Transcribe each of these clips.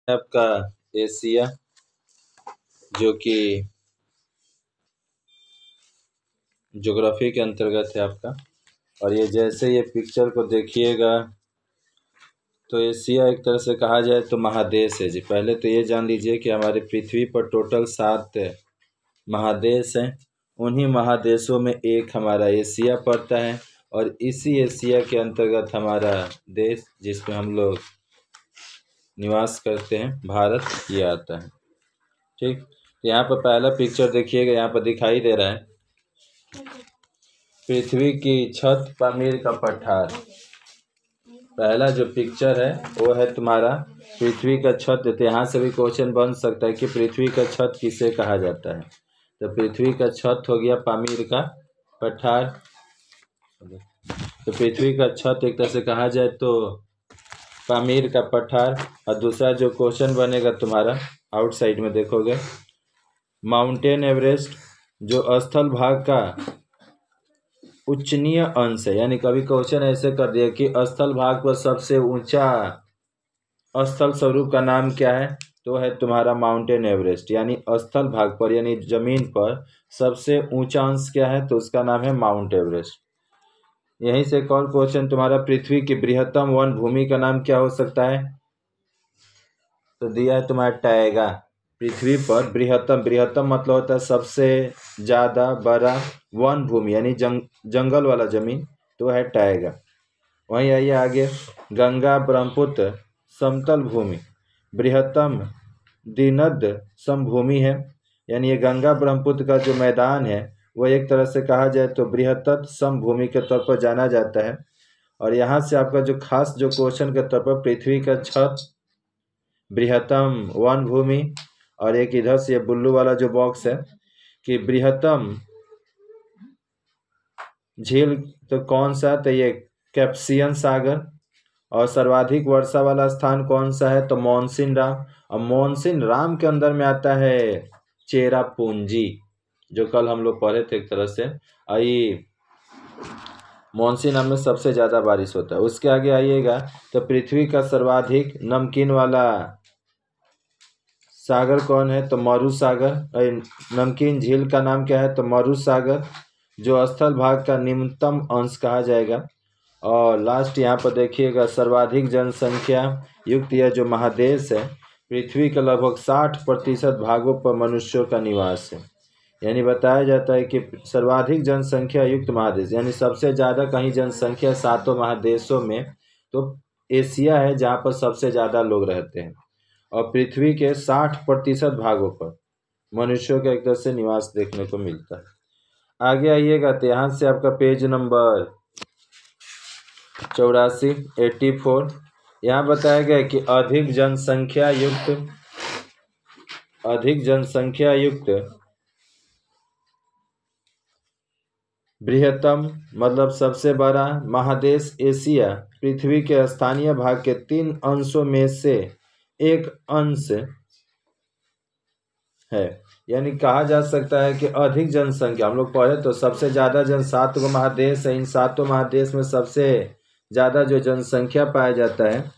आपका एशिया जो कि ज्योग्राफी के अंतर्गत है आपका। और ये जैसे ये पिक्चर को देखिएगा तो एशिया एक तरह से कहा जाए तो महादेश है जी। पहले तो ये जान लीजिए कि हमारी पृथ्वी पर टोटल 7 महादेश हैं। उन्हीं महादेशों में एक हमारा एशिया पड़ता है और इसी एशिया के अंतर्गत हमारा देश जिसमें हम लोग निवास करते हैं भारत ये आता है। ठीक, यहाँ पर पहला पिक्चर देखिएगा, यहाँ पर दिखाई दे रहा है पृथ्वी की छत पामीर का पठार। पहला जो पिक्चर है वो है तुम्हारा पृथ्वी का छत। तो यहाँ से भी क्वेश्चन बन सकता है कि पृथ्वी का छत किसे कहा जाता है। तो पृथ्वी का छत हो गया पामीर का पठार। तो पृथ्वी का छत एक तरह से कहा जाए तो पामीर का पठार। और दूसरा जो क्वेश्चन बनेगा तुम्हारा आउटसाइड में देखोगे माउंटेन एवरेस्ट जो स्थल भाग का उच्चनीय अंश है। यानी कभी क्वेश्चन ऐसे कर दिया कि स्थल भाग पर सबसे ऊंचा स्थल स्वरूप का नाम क्या है, तो है तुम्हारा माउंटेन एवरेस्ट। यानी स्थल भाग पर यानी जमीन पर सबसे ऊंचा अंश क्या है, तो उसका नाम है माउंट एवरेस्ट। यहीं से एक और क्वेश्चन तुम्हारा पृथ्वी की बृहत्तम वन भूमि का नाम क्या हो सकता है, तो दिया है तुम्हारा टाइगा। पृथ्वी पर बृहत्तम मतलब होता है सबसे ज़्यादा बड़ा वन भूमि यानी जंगल वाला जमीन, तो है टाइगा। वहीं आइए आगे गंगा ब्रह्मपुत्र समतल भूमि बृहत्तम दिनद समभूमि है। यानी ये गंगा ब्रह्मपुत्र का जो मैदान है वह एक तरह से कहा जाए तो बृहत्तम समभूमि के तौर पर जाना जाता है। और यहाँ से आपका जो खास जो क्वेश्चन के तौर पर पृथ्वी का छत बृहत्तम वन भूमि और एक इधर से ये ब्लू वाला जो बॉक्स है कि बृहत्तम झील तो कौन सा, तो ये कैस्पियन सागर। और सर्वाधिक वर्षा वाला स्थान कौन सा है, तो मॉनसून राम। और मॉनसून राम के अंदर में आता है चेरापूंजी जो कल हम लोग पढ़े थे एक तरह से। आई मॉनसून राम में सबसे ज़्यादा बारिश होता है। उसके आगे आइएगा तो पृथ्वी का सर्वाधिक नमकीन वाला सागर कौन है, तो मरु सागर। नमकीन झील का नाम क्या है, तो मरु सागर जो स्थल भाग का निम्नतम अंश कहा जाएगा। और लास्ट यहाँ पर देखिएगा सर्वाधिक जनसंख्या युक्त यह जो महादेश है पृथ्वी के लगभग 60% भागों पर मनुष्यों का निवास है। यानी बताया जाता है कि सर्वाधिक जनसंख्या युक्त महादेश यानी सबसे ज़्यादा कहीं जनसंख्या 7 महादेशों में तो एशिया है जहाँ पर सबसे ज़्यादा लोग रहते हैं। और पृथ्वी के 60% भागों पर मनुष्यों का एक तरह से निवास देखने को मिलता है। आगे आइएगा तो यहाँ से आपका पेज नंबर 84 यहाँ बताया गया कि अधिक जनसंख्या युक्त बृहत्तम मतलब सबसे बड़ा महादेश एशिया पृथ्वी के स्थानीय भाग के 3 अंशों में से एक अंश है। यानी कहा जा सकता है कि अधिक जनसंख्या हम लोग पढ़े तो सबसे ज़्यादा 7 महादेश है। इन 7 महादेश में सबसे ज़्यादा जो जनसंख्या पाया जाता है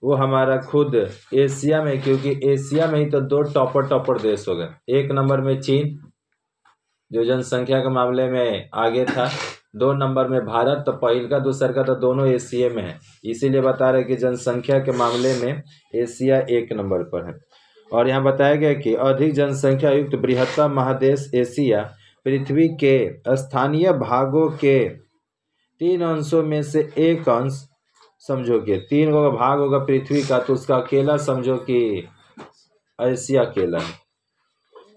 वो हमारा खुद एशिया में, क्योंकि एशिया में ही तो 2 टॉपर देश हो गए। 1 नंबर में चीन जो जनसंख्या के मामले में आगे था, 2 नंबर में भारत, तो पहल का दूसर का तो दोनों एशिया में है। इसीलिए बता रहे कि जनसंख्या के मामले में एशिया 1 नंबर पर है। और यहाँ बताया गया कि अधिक जनसंख्या युक्त बृहत्तम महादेश एशिया पृथ्वी के स्थानीय भागों के 3 अंशों में से एक अंश समझो कि 3 का भाग होगा पृथ्वी का, तो उसका अकेला समझो कि एशिया अकेला है।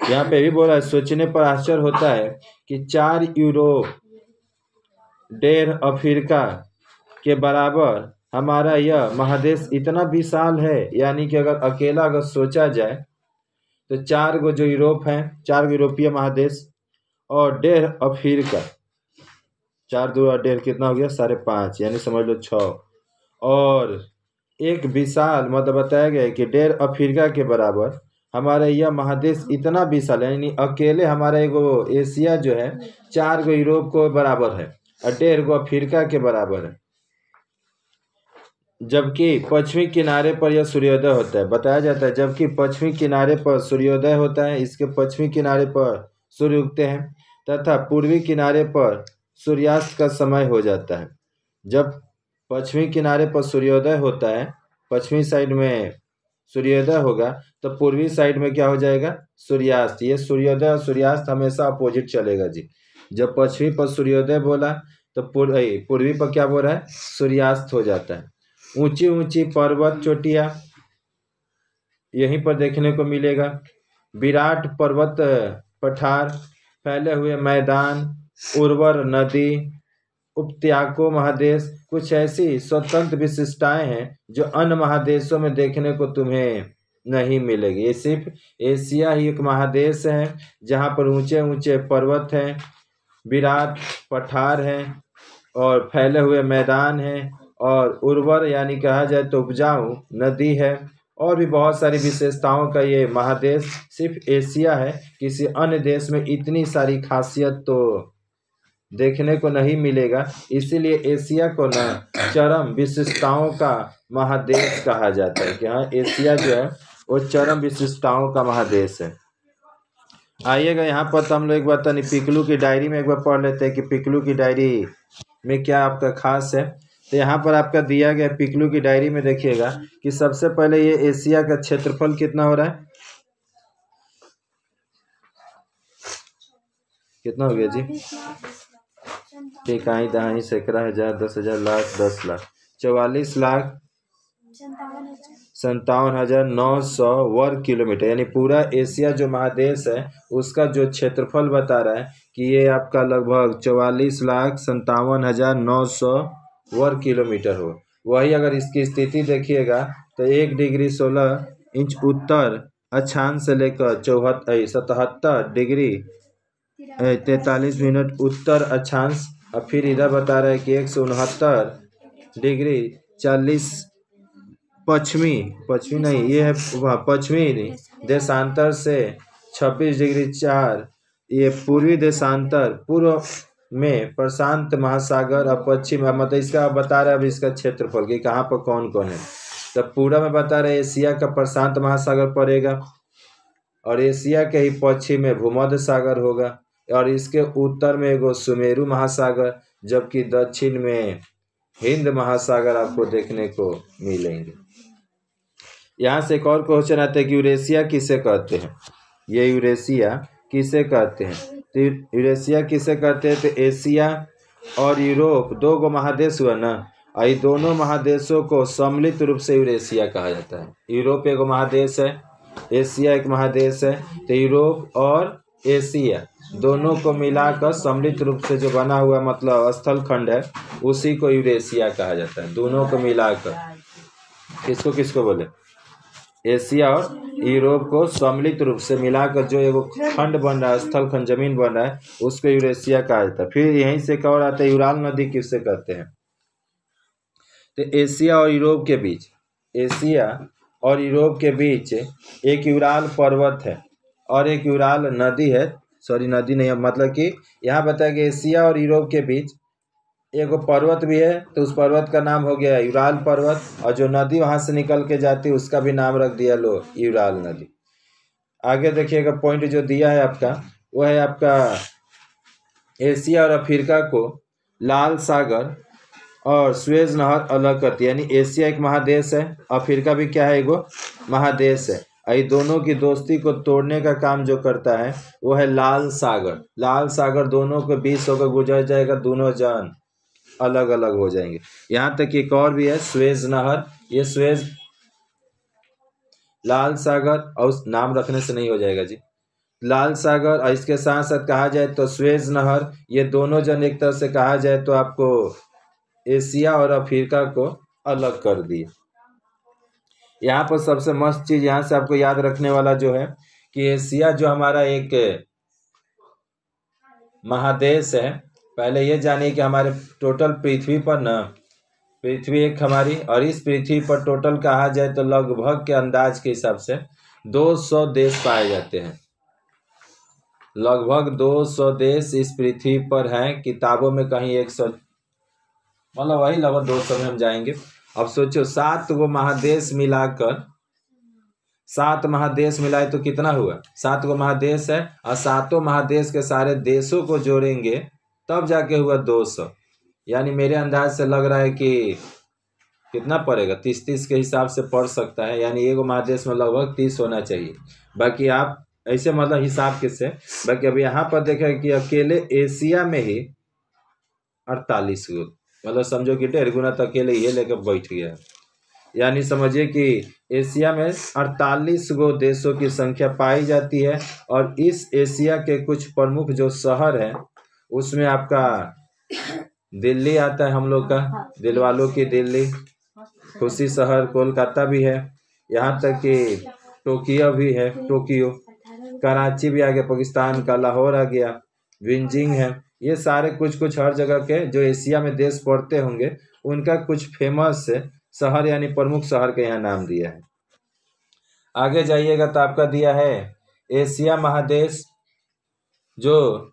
यहाँ पे भी बोला है सोचने पर आश्चर्य होता है कि 4 यूरोप 1.5 अफ्रीका के बराबर हमारा यह महादेश इतना विशाल है। यानी कि अगर सोचा जाए तो 4 गो जो यूरोप हैं, 4 यूरोपीय महादेश और 1.5 अफ्रीका, 4 2 1.5 कितना हो गया 5.5 यानी समझ लो 6। और एक विशाल मतलब बताया गया है कि 1.5 अफ्रीका के बराबर हमारा यह महादेश इतना विशाल है। यानी अकेले हमारा एगो एशिया जो है 4 गो यूरोप को बराबर है और 1.5 गो अफ्रीका के बराबर है। जबकि पश्चिमी किनारे पर यह सूर्योदय होता है, बताया जाता है जबकि पश्चिमी किनारे पर सूर्योदय होता है, इसके पश्चिमी किनारे पर सूर्य उगते हैं तथा पूर्वी किनारे पर सूर्यास्त का समय हो जाता है। जब पश्चिमी किनारे पर सूर्योदय होता है, पश्चिमी साइड में सूर्योदय होगा तो पूर्वी साइड में क्या हो जाएगा, सूर्यास्त। ये सूर्योदय और सूर्यास्त हमेशा अपोजिट चलेगा जी। जब पश्चिमी पर सूर्योदय बोला तो पूर्वी पर क्या बोल रहा है, सूर्यास्त हो जाता है। ऊंची ऊंची पर्वत चोटियां यहीं पर देखने को मिलेगा, विराट पर्वत पठार, फैले हुए मैदान, उर्वर नदी, उपत्याको महादेश, कुछ ऐसी स्वतंत्र विशिष्टताएं हैं जो अन्य महादेशों में देखने को तुम्हें नहीं मिलेगी। ये सिर्फ एशिया ही एक महादेश है जहाँ पर ऊंचे ऊंचे पर्वत हैं, विराट पठार हैं और फैले हुए मैदान हैं और उर्वर यानी कहा जाए तो उपजाऊ नदी है और भी बहुत सारी विशेषताओं का ये महादेश सिर्फ एशिया है। किसी अन्य देश में इतनी सारी खासियत तो देखने को नहीं मिलेगा, इसीलिए एशिया को ना चरम विशिष्टताओं का महादेश कहा जाता है कि हाँ एशिया जो है वो चरम विशिष्टताओं का महादेश है। आइएगा यहाँ पर तो हम लोग एक बार तनी पिकलू की डायरी में एक बार पढ़ लेते हैं कि पिकलू की डायरी में क्या आपका खास है। तो यहाँ पर आपका दिया गया पिकलू की डायरी में देखिएगा कि सबसे पहले ये एशिया का क्षेत्रफल कितना हो रहा है, कितना हो गया जी, इकाई दहाई सैकड़ा हजार 10,000 लाख 10 लाख 44,57,900 वर्ग किलोमीटर, यानी पूरा एशिया जो महादेश है उसका जो क्षेत्रफल बता रहा है कि ये आपका लगभग 44,57,900 वर्ग किलोमीटर हो। वही अगर इसकी स्थिति देखिएगा तो 1 डिग्री 16 इंच उत्तर अक्षांश से लेकर 77 डिग्री 43 मिनट उत्तर अक्षांश, और फिर इधर बता रहा है कि 169 डिग्री 40 पश्चिमी नहीं, ये है पश्चिमी देशांतर से 26 डिग्री 4 ये पूर्वी देशांतर, पूर्व में प्रशांत महासागर और पश्चिम, मतलब इसका बता रहा है अब इसका क्षेत्रफल कि कहाँ पर कौन कौन है। तो पूरा में बता रहे एशिया का प्रशांत महासागर पड़ेगा और एशिया के ही पश्चिम में भूमध्य सागर होगा और इसके उत्तर में एगो सुमेरु महासागर, जबकि दक्षिण में हिंद महासागर आपको देखने को मिलेंगे। यहाँ से एक और क्वेश्चन आता है कि यूरेशिया किसे कहते हैं, ये यूरेशिया किसे कहते हैं। तो यूरेशिया किसे कहते हैं, तो एशिया और यूरोप 2 गो महादेश हुआ ना, और ये दोनों महादेशों को सम्मिलित रूप से यूरेशिया कहा जाता है। यूरोप एक महादेश है, एशिया एक महादेश है, तो यूरोप और एशिया दोनों को मिलाकर सम्मिलित रूप से जो बना हुआ मतलब स्थल खंड है उसी को यूरेशिया कहा जाता है। दोनों को मिलाकर किसको किसको बोले, एशिया और यूरोप को सम्मिलित रूप से मिलाकर जो एगो खंड बन रहा है, स्थल खंड जमीन बन रहा है, उसको यूरेशिया कहा जाता है। फिर यहीं से एक और आता है यूराल नदी किससे कहते हैं। तो एशिया और यूरोप के बीच, एशिया और यूरोप के बीच एक यूराल पर्वत है और एक यूराल नदी है, सॉरी नदी नहीं है, मतलब कि यहाँ बताया कि एशिया और यूरोप के बीच एक पर्वत भी है, तो उस पर्वत का नाम हो गया यूराल पर्वत, और जो नदी वहाँ से निकल के जाती है उसका भी नाम रख दिया लो यूराल नदी। आगे देखिएगा पॉइंट जो दिया है आपका वो है आपका एशिया और अफ्रीका को लाल सागर और स्वेज नहर अलग करती है, यानी एशिया एक महादेश है, अफ्रीका भी क्या है, एगो महादेश है। ये दोनों की दोस्ती को तोड़ने का काम जो करता है वो है लाल सागर। लाल सागर दोनों के बीच होकर गुजर जाएगा, दोनों जान अलग अलग हो जाएंगे। यहाँ तक एक और भी है स्वेज नहर, ये स्वेज लाल सागर, और नाम रखने से नहीं हो जाएगा जी, लाल सागर और इसके साथ साथ कहा जाए तो स्वेज नहर, ये दोनों जन एक तरह से कहा जाए तो आपको एशिया और अफ्रीका को अलग कर दिए। यहाँ पर सबसे मस्त चीज यहाँ से आपको याद रखने वाला जो है कि एशिया जो हमारा एक महादेश है, पहले ये जानिए कि हमारे टोटल पृथ्वी पर ना, पृथ्वी एक हमारी, और इस पृथ्वी पर टोटल कहा जाए तो लगभग के अंदाज के हिसाब से 200 देश पाए जाते हैं। लगभग 200 देश इस पृथ्वी पर हैं। किताबों में कहीं 100, मतलब वही लगभग 200 में हम जाएंगे। अब सोचो 7 गो महादेश मिलाकर, 7 महादेश मिलाए तो कितना हुआ? 7 गो महादेश है और 7 महादेश के सारे देशों को जोड़ेंगे तब जाके हुआ 200। यानी मेरे अंदाज से लग रहा है कि कितना पड़ेगा, 30-30 के हिसाब से पड़ सकता है। यानी एक महादेश में लगभग 30 होना चाहिए। बाकी आप ऐसे मतलब हिसाब के से, बाकी अब यहाँ पर देखें कि अकेले एशिया में ही 48 गो, मतलब समझो कि 1.5 गुना तो अकेले ये लेकर बैठ गया। यानी समझिए कि एशिया में 48 गो देशों की संख्या पाई जाती है। और इस एशिया के कुछ प्रमुख जो शहर हैं उसमें आपका दिल्ली आता है, हम लोग का दिलवालों की दिल्ली, खुशी शहर कोलकाता भी है, यहाँ तक कि टोक्यो भी है, टोक्यो, कराची भी आ गया पाकिस्तान का, लाहौर आ गया, बीजिंग है। ये सारे कुछ हर जगह के जो एशिया में देश पड़ते होंगे उनका कुछ फेमस शहर यानी प्रमुख शहर के यहाँ नाम दिया है। आगे जाइएगा तो आपका दिया है एशिया महादेश, जो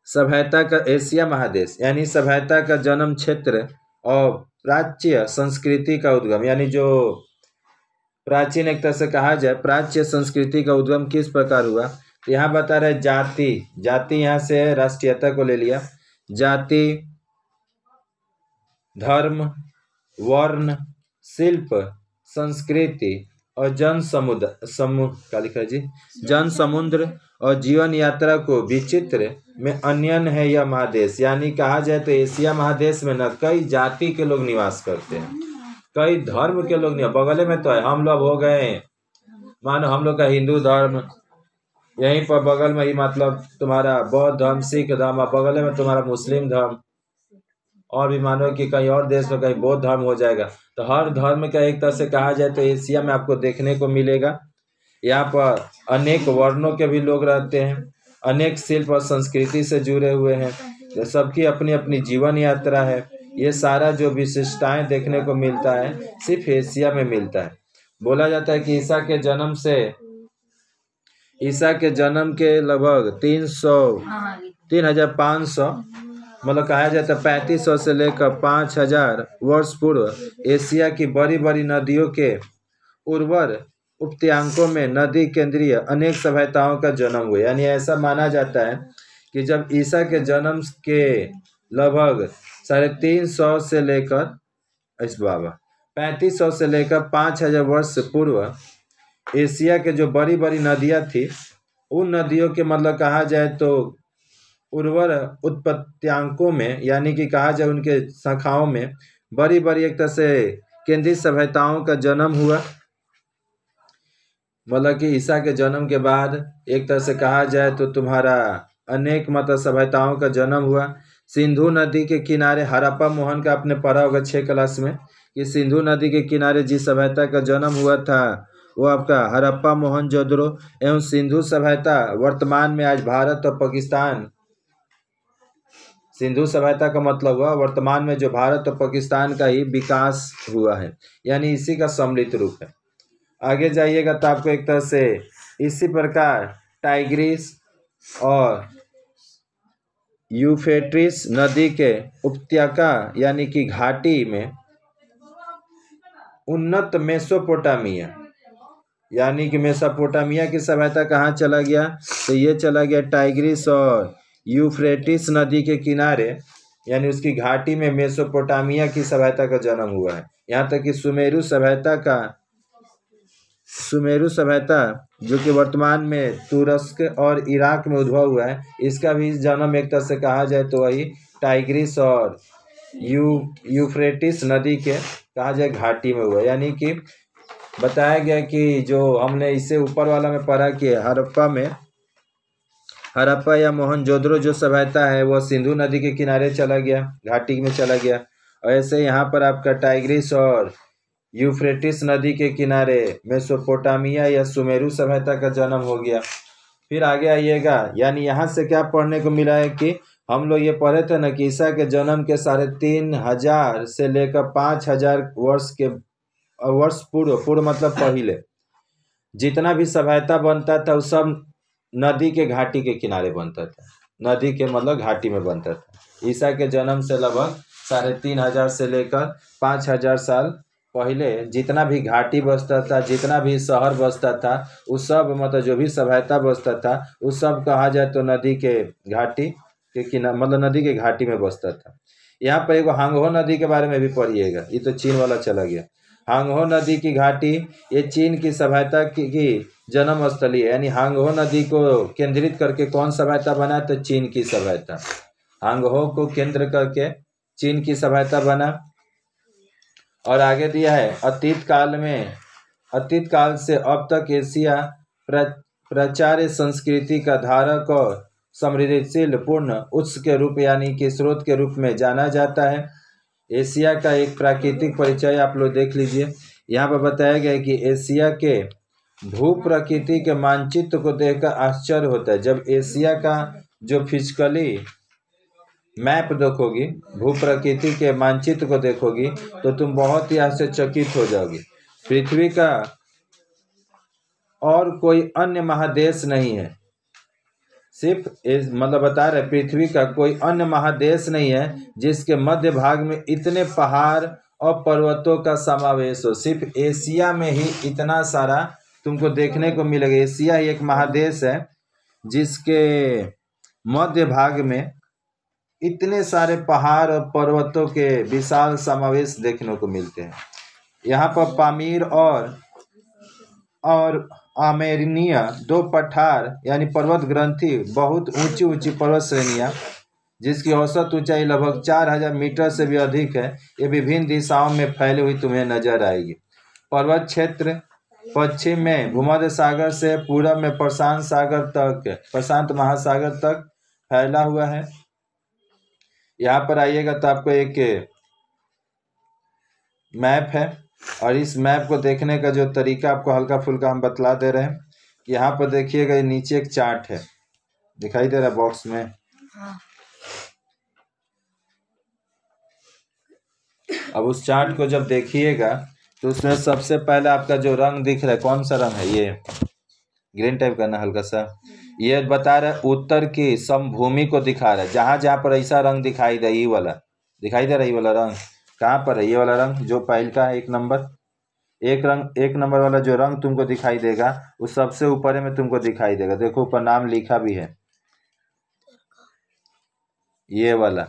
सभ्यता का, एशिया महादेश यानी सभ्यता का जन्म क्षेत्र और प्राच्य संस्कृति का उद्गम, यानी जो प्राचीन एक तरह से कहा जाए प्राच्य संस्कृति का उद्गम किस प्रकार हुआ। यहाँ बता रहे जाति, जाति यहाँ से राष्ट्रीयता को ले लिया, जाति, धर्म, वर्ण, शिल्प, संस्कृति और जन समुद्र और जीवन यात्रा को विचित्र में अन्यन है यह महादेश। यानी कहा जाए तो एशिया महादेश में न कई जाति के लोग निवास करते हैं, कई धर्म के लोग नहीं। बगल में तो है, हम लोग हो गए मानो हम लोग का हिंदू धर्म, यहीं पर बगल में ही मतलब तुम्हारा बौद्ध धर्म, सिख धर्म, और बगल में तुम्हारा मुस्लिम धर्म, और भी मानो कि कहीं और देश में कहीं बौद्ध धर्म हो जाएगा। तो हर धर्म का एक तरह से कहा जाए तो एशिया में आपको देखने को मिलेगा। यहाँ पर अनेक वर्णों के भी लोग रहते हैं, अनेक शिल्प और संस्कृति से जुड़े हुए हैं, तो सबकी अपनी अपनी जीवन यात्रा है। ये सारा जो विशिष्टताएं देखने को मिलता है सिर्फ एशिया में मिलता है। बोला जाता है कि ईसा के जन्म के लगभग 3,500 मतलब कहा जाता है 3500 से लेकर 5000 वर्ष पूर्व एशिया की बड़ी बड़ी नदियों के उर्वर उपत्यांकों में नदी केंद्रीय अनेक सभ्यताओं का जन्म हुआ। यानी ऐसा माना जाता है कि जब ईसा के जन्म के लगभग 350 से लेकर 3500 से लेकर 5000 वर्ष पूर्व एशिया के जो बड़ी बड़ी नदियां थी उन नदियों के मतलब कहा जाए तो उर्वर उत्पत्त्यांकों में, यानी कि कहा जाए उनके शाखाओं में बड़ी बड़ी एक तरह से केंद्रीय सभ्यताओं का जन्म हुआ। मतलब कि ईसा के जन्म के बाद एक तरह से कहा जाए तो तुम्हारा अनेक मतलब सभ्यताओं का जन्म हुआ। सिंधु नदी के किनारे हड़प्पा मोहन का आपने पढ़ा होगा 6 क्लास में कि सिंधु नदी के किनारे जिस सभ्यता का जन्म हुआ था वो आपका हड़प्पा मोहनजोदड़ो एवं सिंधु सभ्यता वर्तमान में आज भारत और पाकिस्तान, सिंधु सभ्यता का मतलब हुआ वर्तमान में जो भारत और पाकिस्तान का ही विकास हुआ है, यानी इसी का सम्मिलित रूप है। आगे जाइएगा तो आपको एक तरह से इसी प्रकार टाइग्रिस और यूफ्रेटिस नदी के उपत्यका यानी कि घाटी में उन्नत मेसोपोटामिया, यानी कि मेसोपोटामिया की सभ्यता कहाँ चला गया तो ये चला गया टाइग्रिस और यूफ्रेटिस नदी के किनारे, यानी उसकी घाटी में मेसोपोटामिया की सभ्यता का जन्म हुआ है। यहाँ तक कि सुमेरु सभ्यता जो कि वर्तमान में तुरस्क और इराक में उद्भव हुआ है, इसका भी जन्म एक तरह से कहा जाए तो वही टाइग्रिस और यूफ्रेटिस नदी के कहा जाए घाटी में हुआ। यानी कि बताया गया कि जो हमने इससे ऊपर वाला में पढ़ा कि हड़प्पा या मोहनजोदड़ो जो सभ्यता है वह सिंधु नदी के किनारे चला गया, घाटी में चला गया। और ऐसे यहाँ पर आपका टाइग्रिस और यूफ्रेटिस नदी के किनारे मेसोपोटामिया या सुमेरु सभ्यता का जन्म हो गया। फिर आगे आइएगा, यानी यहाँ से क्या पढ़ने को मिला है कि हम लोग ये पढ़े थे ना कि ईसा के जन्म के 3500 से लेकर 5000 वर्ष पूर्व मतलब पहले जितना भी सभ्यता बनता था वो सब नदी के घाटी के किनारे बनता था, नदी के मतलब घाटी में बनता था। ईसा के जन्म से लगभग 3,500 से लेकर 5,000 साल पहले जितना भी घाटी बसता था, जितना भी शहर बसता था, उस सब मतलब जो भी सभ्यता बसता था, उस सब कहा जाए तो नदी के घाटी के किनारे, मतलब नदी के घाटी में बसता था। यहाँ पर एक हांगहो नदी के बारे में भी पढ़िएगा, ये तो चीन वाला चला गया। हांगहो नदी की घाटी ये चीन की सभ्यता की जन्म स्थली है, यानी हांगहो नदी को केंद्रित करके कौन सभ्यता बना, तो चीन की सभ्यता। हांगहो को केंद्र करके चीन की सभ्यता बना। और आगे दिया है अतीत काल से अब तक एशिया प्राचार्य संस्कृति का धारक और समृद्धिशील पूर्ण उत्स के रूप यानी कि स्रोत के रूप में जाना जाता है। एशिया का एक प्राकृतिक परिचय आप लोग देख लीजिए। यहाँ पर बताया गया है कि एशिया के भू प्रकृति के मानचित्र को देखकर आश्चर्य होता है। जब एशिया का जो फिजिकली मैप देखोगी, भू प्रकृति के मानचित्र को देखोगी, तो तुम बहुत ही आश्चर्यचकित हो जाओगी। पृथ्वी का और कोई अन्य महादेश नहीं है, सिर्फ मतलब बता रहे पृथ्वी का कोई अन्य महादेश नहीं है जिसके मध्य भाग में इतने पहाड़ और पर्वतों का समावेश हो। सिर्फ एशिया में ही इतना सारा तुमको देखने को मिलेगा। एशिया ही एक महादेश है जिसके मध्य भाग में इतने सारे पहाड़ और पर्वतों के विशाल समावेश देखने को मिलते हैं। यहाँ पर पामीर और आर्मेनिया दो पठार यानी पर्वत ग्रंथि, बहुत ऊंची ऊंची पर्वत श्रेणियाँ जिसकी औसत ऊंचाई लगभग 4,000 मीटर से भी अधिक है, ये विभिन्न दिशाओं में फैली हुई तुम्हें नजर आएगी। पर्वत क्षेत्र पश्चिम में भूमध्य सागर से पूरब में प्रशांत महासागर तक फैला हुआ है। यहाँ पर आइएगा तो आपको एक मैप है, और इस मैप को देखने का जो तरीका आपको हल्का फुल्का हम बतला दे रहे हैं। यहाँ पर देखिएगा, नीचे एक चार्ट है, दिखाई दे रहा है बॉक्स में। हाँ। अब उस चार्ट को जब देखिएगा तो उसमें सबसे पहले आपका जो रंग दिख रहा है, कौन सा रंग है, ये ग्रीन टाइप करना हल्का सा, ये बता रहा है उत्तर की समभूमि को दिखा रहा है। जहाँ जहाँ पर ऐसा रंग दिखाई दे, ये वाला दिखाई दे रहा है, ये वाला रंग कहाँ पर है, ये वाला रंग जो पहल का है, एक नंबर वाला जो रंग तुमको दिखाई देगा वो सबसे ऊपर में तुमको दिखाई देगा। देखो ऊपर नाम लिखा भी है, ये वाला,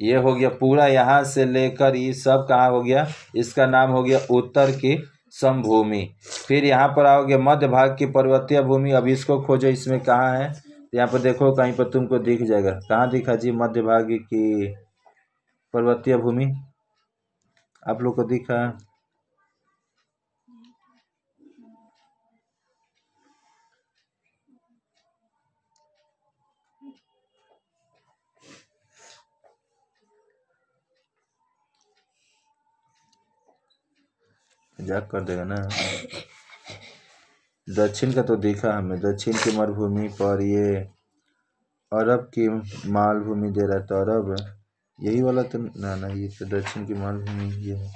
ये हो गया पूरा, यहाँ से लेकर ये सब कहाँ हो गया, इसका नाम हो गया उत्तर की समभूमि। फिर यहाँ पर आओगे मध्य भाग की पर्वतीय भूमि। अब इसको खोजो, इसमें कहाँ है, यहाँ पर देखो कहीं पर तुमको दिख जाएगा। कहाँ दिखा जी, मध्य भाग की पर्वतीय भूमि आप लोग को दिखा, मजाक कर देगा ना। दक्षिण का तो दिखा हमें, दक्षिण की मरुभूमि पर ये अरब की मालभूमि दे रहा था, अरब यही वाला तो ना, ये तो दक्षिण की मालभूमि ये है।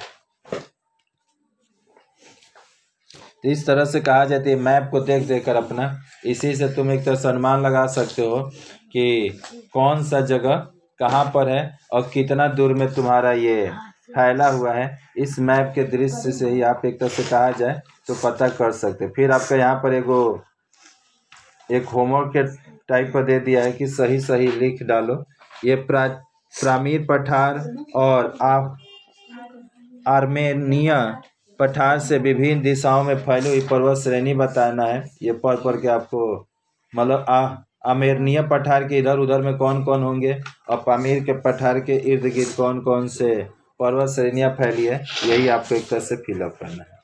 तो इस तरह से कहा जाता है, मैप को देख देख कर अपना, इसी से तुम एक तरह से अनुमान लगा सकते हो कि कौन सा जगह कहाँ पर है और कितना दूर में तुम्हारा ये फैला हुआ है। इस मैप के दृश्य से ही आप एक तरह से कहा जाए तो पता कर सकते। फिर आपका यहाँ पर एक होमवर्क के टाइप पर दे दिया है कि सही सही लिख डालो। ये पामीर पठार और आर्मेनिया पठार से विभिन्न दिशाओं में फैली हुई पर्वत श्रेणी बताना है। ये पढ़ के आपको मतलब आर्मेनिया पठार के इधर उधर में कौन कौन होंगे और पामीर के पठार के इर्द गिर्द कौन कौन से पर्वत श्रेणियाँ फैली है, यही आपको एक तरह से फिलअप करना है।